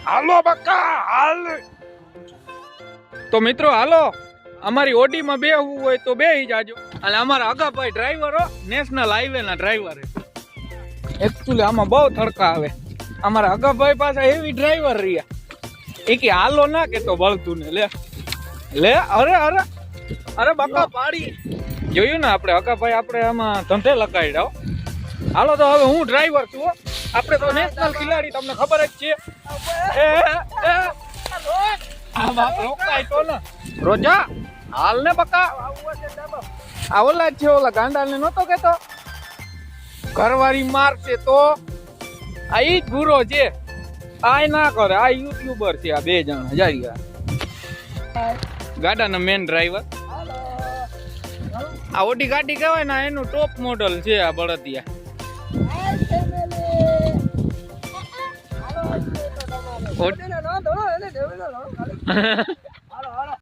હાલો બકા હાલ. તો મિત્રો હાલો, અમારી ઓડીમાં બેહવું હોય તો બેહી જાજો. અને અમારા અગાભાઈ ડ્રાઈવરો નેશનલ હાઈવે ના ડ્રાઈવર. એકચ્યુઅલી આમાં બહુ તડકા આવે. અમારા અગાભાઈ પાસે હેવી ડ્રાઈવર રહ્યા. એ કે હાલો ના કે તો બળતું ને લે અરે અરે અરે બકા પાડી જોયું ને આપણે અગાભાઈ આપણે આમાં ધંધે લગાડ્યા. હાલો તો હવે હું ડ્રાઈવર છું. આપણે તો નેશનલ ખેલાડી, તમને ખબર જ છે. આ બાપ રોકાય તો ને રોજા હાલ ને બકા. આ ઓલા જ છે, ઓલા ગાંડાલ ને નતો કેતો ઘરવાળી મારશે તો. આ ઈ જ ભૂરો છે, આ ના કરે. આ યુટ્યુબર છે આ બે જણા હજારિયા ગાડાના મેન ડ્રાઈવર. આ ઓડી ગાડી કહેવાય ને, એનું ટોપ મોડલ છે આ બળદિયા.